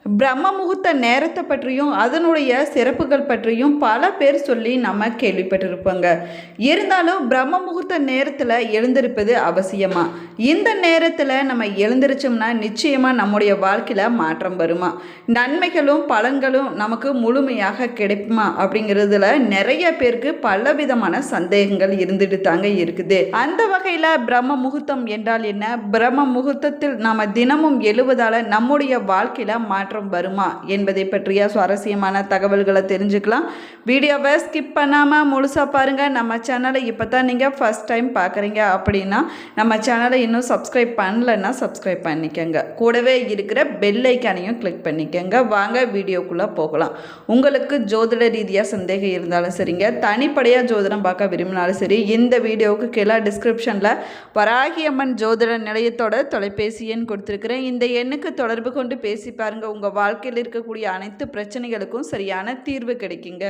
பிரம்ம முகூர்த்த நேரத்தை பற்றியும் அதனுடைய சிறப்புகள் பற்றியும் பல பேர் சொல்லி நம்ம கேள்விப்பட்டிருப்போங்க. இருந்தாலும் பிரம்ம முகூர்த்த நேரத்தில் எழுந்திருப்பது அவசியமா? இந்த நேரத்தில் நம்ம எழுந்திரிச்சோம்னா நிச்சயமாக நம்முடைய வாழ்க்கையில் மாற்றம் வருமா? நன்மைகளும் பலன்களும் நமக்கு முழுமையாக கிடைக்குமா? அப்படிங்கிறதுல நிறைய பேருக்கு பலவிதமான சந்தேகங்கள் இருந்துட்டு தாங்க இருக்குது. அந்த வகையில் பிரம்ம முகூர்த்தம் என்றால் என்ன? பிரம்ம முகூர்த்தத்தில் நாம் தினமும் எழுவதால் நம்முடைய வாழ்க்கையில் மாற்றம் வருமா என்பதை பற்றிய சுவாரஸ்யமான தகவல்களை தெரிஞ்சுக்கலாம். வீடியோவை ஸ்கிப் பண்ணாமல் முழுசாக பாருங்கள். நம்ம சேனலை இப்போ தான் நீங்கள் ஃபஸ்ட் டைம் பார்க்குறீங்க அப்படின்னா நம்ம சேனலை இன்னும் சப்ஸ்கிரைப் பண்ணலைன்னா சப்ஸ்கிரைப் பண்ணிக்கோங்க. கூடவே இருக்கிற பெல் ஐக்கானையும் கிளிக் பண்ணிக்கோங்க. வாங்க வீடியோக்குள்ளே போகலாம். உங்களுக்கு ஜோதிட ரீதியாக சந்தேகம் இருந்தாலும் சரிங்க, தனிப்படையாக ஜோதிடம் பார்க்க விரும்பினாலும் சரி, இந்த வீடியோவுக்கு கீழே டிஸ்கிரிப்ஷனில் வராகியம்மன் ஜோதிட நிலையத்தோட தொலைபேசி எண் கொடுத்துருக்குறேன். இந்த எண்ணுக்கு தொடர்பு கொண்டு பேசி பாருங்கள். உங்கள் வாழ்க்கையில் இருக்கக்கூடிய அனைத்து பிரச்சனைகளுக்கும் சரியான தீர்வு கிடைக்குங்க.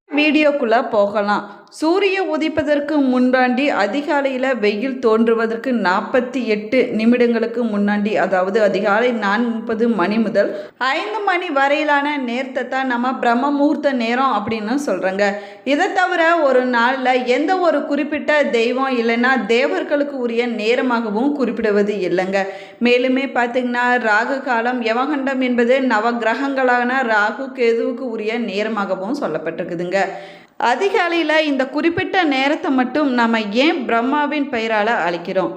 வீடியோக்குள்ளே போகலாம். சூரிய உதிப்பதற்கு முன்னாடி அதிகாலையில் வெயில் தோன்றுவதற்கு 48 நிமிடங்களுக்கு முன்னாடி, அதாவது அதிகாலை 4:30 மணி முதல் 5 மணி வரையிலான நேரத்தை தான் நம்ம பிரம்ம முகூர்த்த நேரம் அப்படின்னு சொல்கிறோங்க. இதை தவிர ஒரு நாளில் எந்த ஒரு குறிப்பிட்ட தெய்வம் இல்லைன்னா தேவர்களுக்கு உரிய நேரமாகவும் குறிப்பிடுவது இல்லைங்க. மேலுமே பார்த்திங்கன்னா ராகு காலம், யமகண்டம் என்பது நவகிரகங்களான ராகு கேதுவுக்கு உரிய நேரமாகவும் சொல்லப்பட்டிருக்குதுங்க. அதிகாலையில் இந்த குறிப்பிட்ட நேரத்தை மட்டும் நம்ம ஏன் பிரம்மாவின் பெயரால் அழைக்கிறோம்?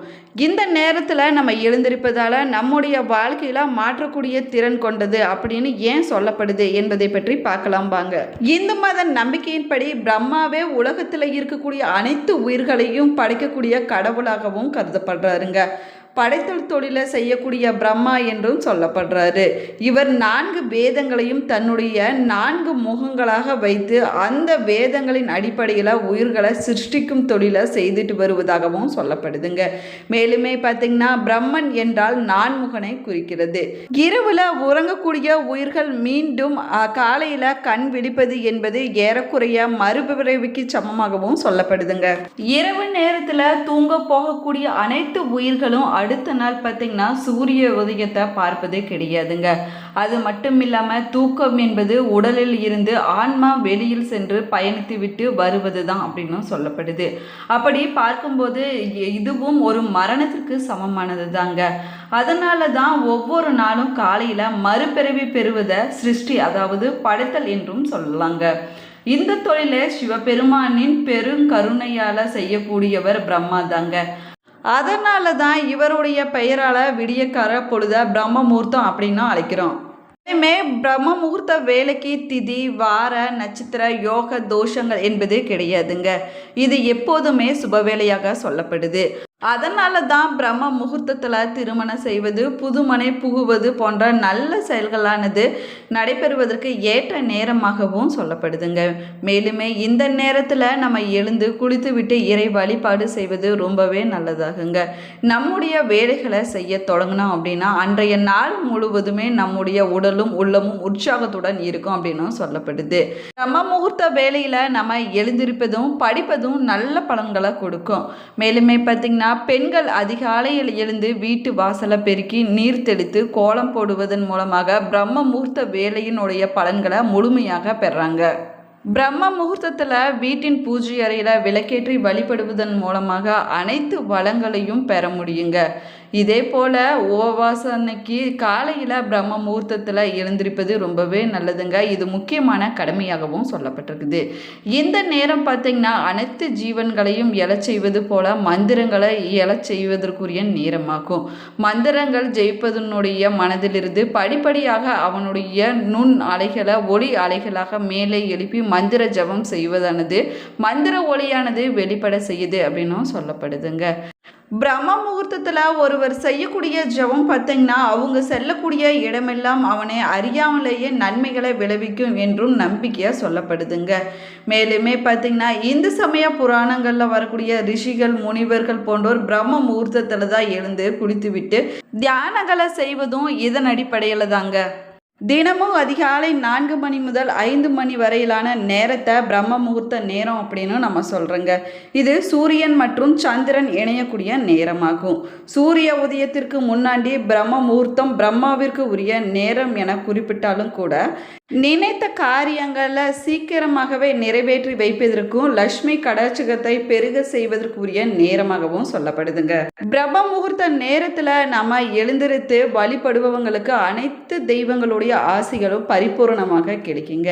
இந்த நேரத்தில் நம்ம எழுந்திருப்பதால் நம்முடைய வாழ்க்கையில் மாற்றக்கூடிய திறன் கொண்டது அப்படின்னு ஏன் சொல்லப்படுது என்பதை பற்றி பார்க்கலாம் வாங்க. இந்து மத நம்பிக்கையின்படி பிரம்மாவே உலகத்தில் இருக்கக்கூடிய அனைத்து உயிர்களையும் படைக்கக்கூடிய கடவுளாகவும் கருதப்படுறாருங்க. படைத்தல் தொழிலை செய்யக்கூடிய பிரம்மா என்றும் சொல்லப்படுறாரு. இவர் 4 வேதங்களையும் தன்னுடைய 4 முகங்களாக வைத்து அந்த வேதங்களின் அடிப்படையில் உயிர்களை சிருஷ்டிக்கும் தொழிலை செய்துட்டு வருவதாகவும் சொல்லப்படுதுங்க. மேலுமே பார்த்தீங்கன்னா பிரம்மன் என்றால் நான்முகனை குறிக்கிறது. இரவுல உறங்கக்கூடிய உயிர்கள் மீண்டும் காலையில் கண் விழிப்பது என்பது ஏறக்குறைய மறுபிறவிக்கு சமமாகவும் சொல்லப்படுதுங்க. இரவு நேரத்தில் தூங்க போகக்கூடிய அனைத்து உயிர்களும் அடுத்த நாள் பார்த்திங்கன்னா சூரிய உதயத்தை பார்ப்பதே கிடையாதுங்க. அது மட்டும் இல்லாமல் தூக்கம் என்பது உடலில் இருந்து ஆன்மா வெளியில் சென்று பயணித்து விட்டு வருவது தான் அப்படின்னு சொல்லப்படுது. அப்படி பார்க்கும்போது இதுவும் ஒரு மரணத்திற்கு சமமானது தாங்க. அதனால தான் ஒவ்வொரு நாளும் காலையில் மறுபிறவி பெறுவதை சிருஷ்டி, அதாவது படைத்தல் என்றும் சொல்லலாங்க. இந்த தொழிலை சிவபெருமானின் பெருங்கருணையால் செய்யக்கூடியவர் பிரம்மா தாங்க. அதனால தான் இவருடைய பெயரால் விடியக்கார பொழுத பிரம்ம முகூர்த்தம் அப்படின்னு அழைக்கிறோம். இனிமே பிரம்ம முகூர்த்த வேலைக்கு திதி, வார, நட்சத்திர, யோக தோஷங்கள் என்பது கிடையாதுங்க. இது எப்போதுமே சுபவேளையாக சொல்லப்படுது. அதனால தான் பிரம்ம முகூர்த்தத்தில் திருமணம் செய்வது, புதுமனை புகுவது போன்ற நல்ல செயல்களானது நடைபெறுவதற்கு ஏற்ற நேரமாகவும் சொல்லப்படுதுங்க. மேலுமே இந்த நேரத்தில் நம்ம எழுந்து குளித்து விட்டு இறை வழிபாடு செய்வது ரொம்பவே நல்லதாகுங்க. நம்முடைய வேலைகளை செய்ய தொடங்கினோம் அப்படின்னா அன்றைய நாள் முழுவதுமே நம்முடைய உடலும் உள்ளமும் உற்சாகத்துடன் இருக்கும் அப்படின்னு சொல்லப்படுது. பிரம்ம முகூர்த்த வேலையில் நம்ம எழுந்திருப்பதும் படிப்பதும் நல்ல பலன்களை கொடுக்கும். மேலுமே பார்த்திங்கன்னா பெண்கள் அதிகாலையில் எழுந்து வீட்டு வாசலை பெருக்கி நீர் தெளித்து கோலம் போடுவதன் மூலமாக பிரம்ம முகூர்த்த வேலையினுடைய பலன்களை முழுமையாக பெறாங்க. பிரம்ம முகூர்த்தத்தில் வீட்டின் பூஜை அறையில் விளக்கேற்றி வழிபடுவதன் மூலமாக அனைத்து வளங்களையும் பெற முடியுங்க. இதே போல் உபவாச அன்னைக்கு காலையில் பிரம்ம முகூர்த்தத்தில் எழுந்திருப்பது ரொம்பவே நல்லதுங்க. இது முக்கியமான கடமையாகவும் சொல்லப்பட்டிருக்குது. இந்த நேரம் பார்த்திங்கன்னா அனைத்து ஜீவன்களையும் எழச் செய்வது போல மந்திரங்களை எழச் செய்வதற்குரிய நேரமாகும். மந்திரங்கள் ஜெயிப்பதனுடைய மனதிலிருந்து படிப்படியாக அவனுடைய நுண் அலைகளை ஒளி அலைகளாக மேலே எழுப்பி மந்திர ஜபம் செய்வதானது மந்திர ஒளியானது வெளிப்பட செய்யுது அப்படின்னும் சொல்லப்படுதுங்க. பிரம்ம முகூர்த்தத்தில் ஒருவர் செய்யக்கூடிய ஜபம் பார்த்திங்கன்னா அவங்க செல்லக்கூடிய இடமெல்லாம் அவனை அறியாமலேயே நன்மைகளை விளைவிக்கும் என்றும் நம்பிக்கையாக சொல்லப்படுதுங்க. மேலுமே பார்த்திங்கன்னா இந்து சமய புராணங்களில் வரக்கூடிய ரிஷிகள், முனிவர்கள் போன்றோர் பிரம்ம முகூர்த்தத்தில் தான் எழுந்து குளித்து விட்டு தியானங்களை செய்வதும் இதன் அடிப்படையில் தாங்க. தினமும் அதிகாலை 4 மணி முதல் 5 மணி வரையிலான நேரத்தை பிரம்ம முகூர்த்த நேரம் அப்படின்னு நம்ம சொல்கிறோங்க. இது சூரியன் மற்றும் சந்திரன் இணையக்கூடிய நேரமாகும். சூரிய உதயத்திற்கு முன்னாடி பிரம்ம முகூர்த்தம் பிரம்மாவிற்கு உரிய நேரம் என குறிப்பிட்டாலும் கூட நினைத்த காரியங்களை சீக்கிரமாகவே நிறைவேற்றி வைப்பதற்கும் லட்சுமி கடாட்சகத்தை பெருக செய்வதற்குரிய நேரமாகவும் சொல்லப்படுதுங்க. பிரம்ம முகூர்த்த நேரத்தில் நம்ம எழுந்திருத்து வழிபடுபவங்களுக்கு அனைத்து தெய்வங்களுடைய ஆசைகளும் பரிபூர்ணமாக கிடைக்குங்க.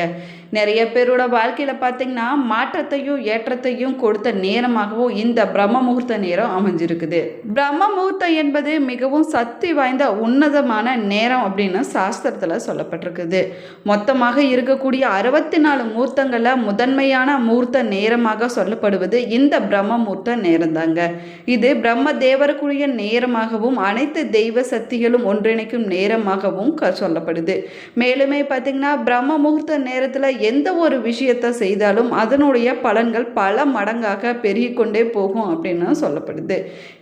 நிறைய பேரோட வாழ்க்கையில் பார்த்தீங்கன்னா மாற்றத்தையும் ஏற்றத்தையும் கொடுத்த நேரமாகவும் இந்த பிரம்ம முகூர்த்த நேரம் அமைஞ்சிருக்குது. பிரம்ம முகூர்த்தம் என்பது மிகவும் சக்தி வாய்ந்த உன்னதமான நேரம் அப்படின்னு சாஸ்திரத்தில் சொல்லப்பட்டிருக்குது. மொத்தமாக இருக்கக்கூடிய 64 முகூர்த்தங்களில் முதன்மையான முகூர்த்த நேரமாக சொல்லப்படுவது இந்த பிரம்ம முகூர்த்த நேரம் தாங்க. இது பிரம்ம தேவருக்குரிய நேரமாகவும் அனைத்து தெய்வ சக்திகளும் ஒன்றிணைக்கும் நேரமாகவும் சொல்லப்படுது. மேலுமே பார்த்தீங்கன்னா பிரம்ம முகூர்த்த நேரத்தில் எந்த ஒரு விஷயத்தை செய்தாலும் அதனுடைய பலன்கள் பல மடங்காக பெருகிக்கொண்டே போகும் அப்படின்னு சொல்லப்படுது.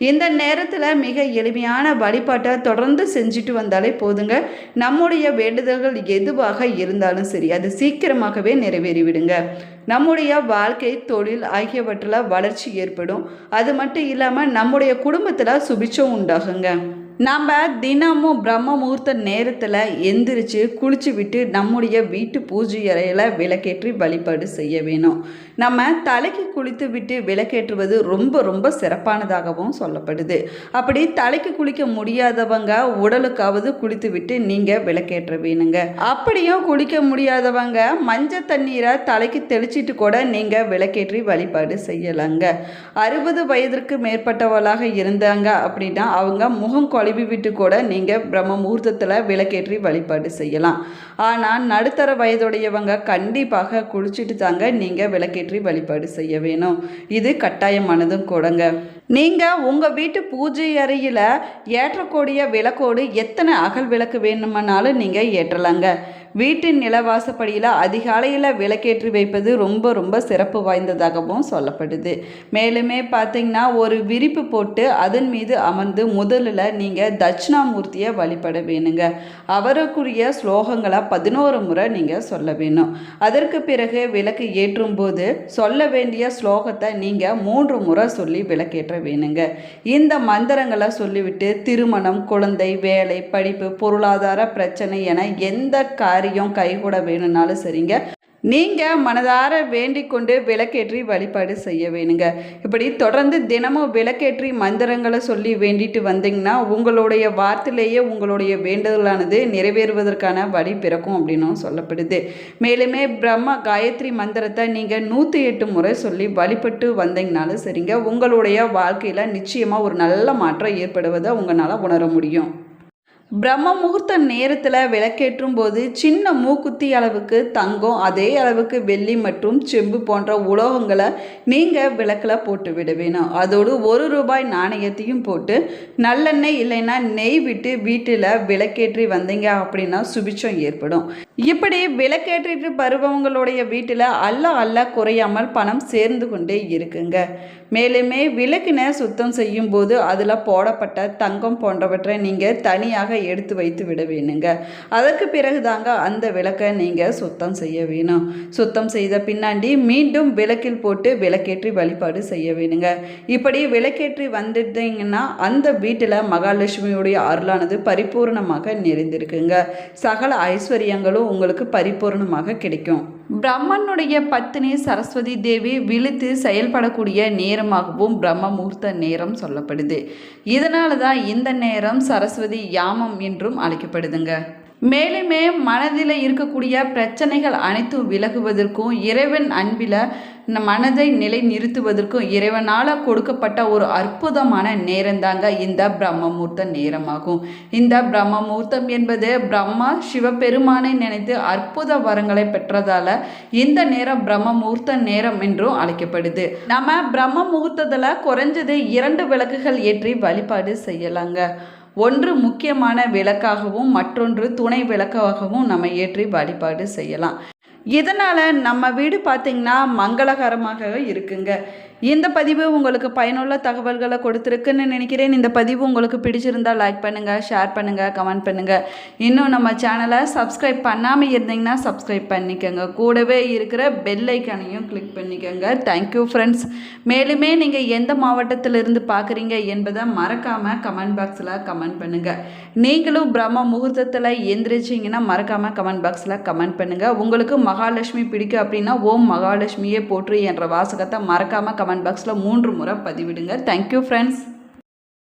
இந்த நேரத்தில் மிக எளிமையான வழிபாட்டை தொடர்ந்து செஞ்சுட்டு வந்தாலே போதுங்க. நம்முடைய வேண்டுதல்கள் எதுவாக இருந்தாலும் சரி அது சீக்கிரமாகவே நிறைவேறிவிடுங்க. நம்முடைய வாழ்க்கை தொழில் ஆகியவற்றில் வளர்ச்சி ஏற்படும். அது மட்டும் இல்லாமல் நம்முடைய குடும்பத்தில் சுபிட்சம் உண்டாகுங்க. நம்ம தினமும் பிரம்ம முகூர்த்த நேரத்தில் எந்திரிச்சு குளிச்சு விட்டு நம்முடைய வீட்டு பூஜை அறையில் விளக்கேற்றி வழிபாடு செய்ய வேணும். நம்ம தலைக்கு குளித்து விட்டு விளக்கேற்றுவது ரொம்ப ரொம்ப சிறப்பானதாகவும் சொல்லப்படுது. அப்படி தலைக்கு குளிக்க முடியாதவங்க உடலுக்காவது குளித்து விட்டு நீங்கள் விளக்கேற்ற வேணுங்க. அப்படியும் குளிக்க முடியாதவங்க மஞ்சள் தண்ணீரை தலைக்கு தெளிச்சிட்டு கூட நீங்கள் விளக்கேற்றி வழிபாடு செய்யலாங்க. 60 வயதிற்கு மேற்பட்டவர்களாக இருந்தாங்க அப்படின்னா அவங்க முகம் கழுவி விட்டு கூட நீங்கள் பிரம்ம முகூர்த்தத்தில் விளக்கேற்றி வழிபாடு செய்யலாம். ஆனால் நடுத்தர வயதுடையவங்க கண்டிப்பாக குளிச்சுட்டு தாங்க நீங்கள் விளக்கேற்றி வழிபாடு செய்ய வேணும். இது கட்டாயமானதும் கூடங்க. நீங்கள் உங்கள் வீட்டு பூஜை அறையில் ஏற்றக்கூடிய விளக்கோடு எத்தனை அகல் விளக்கு வேணுமானாலும் நீங்கள் ஏற்றலாங்க. வீட்டின் நிலவாசப்படியில் அதிகாலையில் விளக்கேற்றி வைப்பது ரொம்ப ரொம்ப சிறப்பு வாய்ந்ததாகவும் சொல்லப்படுது. மேலுமே பார்த்திங்கன்னா ஒரு விரிப்பு போட்டு அதன் மீது அமர்ந்து முதலில் நீங்கள் தட்சிணாமூர்த்தியை வழிபட வேணுங்க. அவருக்குரிய ஸ்லோகங்களை 11 முறை நீங்கள் சொல்ல வேணும். அதற்கு பிறகு விளக்கு ஏற்றும் போது சொல்ல வேண்டிய ஸ்லோகத்தை நீங்கள் 3 முறை சொல்லி விளக்கேற்ற வேணுங்க. இந்த மந்திரங்களை சொல்லிவிட்டு திருமணம், குழந்தை, வேலை, படிப்பு, பொருளாதார பிரச்சனை என எந்த காரியம் கைகூட வேணும்னாலும் சரிங்க நீங்கள் மனதார வேண்டிக் கொண்டு விளக்கேற்றி வழிபாடு செய்ய வேணுங்க. இப்படி தொடர்ந்து தினமும் விளக்கேற்றி மந்திரங்களை சொல்லி வேண்டிட்டு வந்தீங்கன்னா உங்களுடைய வார்த்தையிலேயே உங்களுடைய வேண்டுதலானது நிறைவேறுவதற்கான வழி பிறக்கும் அப்படின்னும் சொல்லப்படுது. மேலுமே பிரம்ம காயத்ரி மந்திரத்தை நீங்கள் 108 முறை சொல்லி வழிபட்டு வந்தீங்கனாலும் சரிங்க உங்களுடைய வாழ்க்கையில் நிச்சயமாக ஒரு நல்ல மாற்றம் ஏற்படுவதை உங்களால் உணர முடியும். பிரம்ம முகூர்த்த நேரத்தில் விளக்கேற்றும் போது சின்ன மூக்குத்தி அளவுக்கு தங்கம், அதே அளவுக்கு வெள்ளி மற்றும் செம்பு போன்ற உலோகங்களை நீங்கள் விளக்கில் போட்டு விட வேணும். அதோடு ₹1 நாணயத்தையும் போட்டு நல்லெண்ணெய் இல்லைன்னா நெய் விட்டு வீட்டில் விளக்கேற்றி வந்தீங்க அப்படின்னா சுபிட்சம் ஏற்படும். இப்படி விளக்கேற்றிட்டு பருவங்களுடைய வீட்டில் அல்ல குறையாமல் பணம் சேர்ந்து கொண்டே இருக்குங்க. மேலுமே விளக்கினை சுத்தம் செய்யும் போது அதில் போடப்பட்ட தங்கம் போன்றவற்றை நீங்கள் தனியாக எடுத்து வைத்து விட வேணுங்க. அதற்கு பிறகு தாங்க அந்த விளக்கை நீங்கள் சுத்தம் செய்ய வேணும். சுத்தம் செய்த பின்னாடி மீண்டும் விளக்கில் போட்டு விளக்கேற்றி வழிபாடு செய்ய வேணுங்க. இப்படி விளக்கேற்றி வந்துட்டீங்கன்னா அந்த வீட்டில் மகாலட்சுமியுடைய அருளானது பரிபூர்ணமாக நிறைந்திருக்குங்க. சகல ஐஸ்வர்யங்களும் உங்களுக்கு பரிபூர்ணமாக கிடைக்கும். பிரம்மனுடைய பத்தினி சரஸ்வதி தேவி விழித்து செயல்படக்கூடிய நேரமாகவும் பிரம்ம முகூர்த்த நேரம் சொல்லப்படுது. இதனால தான் இந்த நேரம் சரஸ்வதி யாமம் என்றும் அழைக்கப்படுதுங்க. மேலுமே மனதில் இருக்கக்கூடிய பிரச்சனைகள் அனைத்தும் விலகுவதற்கும் இறைவன் அன்பில் மனதை நிலை நிறுத்துவதற்கும் இறைவனால் கொடுக்கப்பட்ட ஒரு அற்புதமான நேரந்தாங்க இந்த பிரம்ம முகூர்த்த நேரமாகும். இந்த பிரம்ம முகூர்த்தம் என்பது பிரம்மா சிவபெருமானை நினைத்து அற்புத வரங்களை பெற்றதால இந்த நேரம் பிரம்ம முகூர்த்த நேரம் என்றும் அழைக்கப்படுது. நம்ம பிரம்ம முகூர்த்தத்தில் குறைஞ்சது 2 விளக்குகள் ஏற்றி வழிபாடு செய்யலாங்க. ஒன்று முக்கியமான விளக்காகவும் மற்றொன்று துணை விளக்காகவும் நம்ம ஏற்றி வழிபாடு செய்யலாம். இதனால் நம்ம வீடு பார்த்திங்கன்னா மங்களகரமாக இருக்குங்க. இந்த பதிவு உங்களுக்கு பயனுள்ள தகவல்களை கொடுத்துருக்குன்னு நினைக்கிறேன். இந்த பதிவு உங்களுக்கு பிடிச்சிருந்தால் லைக் பண்ணுங்கள், ஷேர் பண்ணுங்கள், கமெண்ட் பண்ணுங்கள். இன்னும் நம்ம சேனலை சப்ஸ்கிரைப் பண்ணாமல் இருந்தீங்கன்னா சப்ஸ்கிரைப் பண்ணிக்கோங்க. கூடவே இருக்கிற பெல் ஐக்கானையும் கிளிக் பண்ணிக்கோங்க. Thank you friends. மேலுமே நீங்கள் எந்த மாவட்டத்திலிருந்து பார்க்குறீங்க என்பதை மறக்காமல் கமெண்ட் பாக்ஸில் கமெண்ட் பண்ணுங்கள். நீங்களும் பிரம்ம முகூர்த்தத்தில் எந்திரிச்சிங்கன்னா மறக்காமல் கமெண்ட் பாக்ஸில் கமெண்ட் பண்ணுங்கள். உங்களுக்கு மகாலட்சுமி பிடிக்கும் அப்படின்னா ஓம் மகாலட்சுமியே போற்று என்ற வாசகத்தை மறக்காமல் கமெண்ட் பாக்ஸில் 3 முறை பதிவிடுங்க. Thank you friends.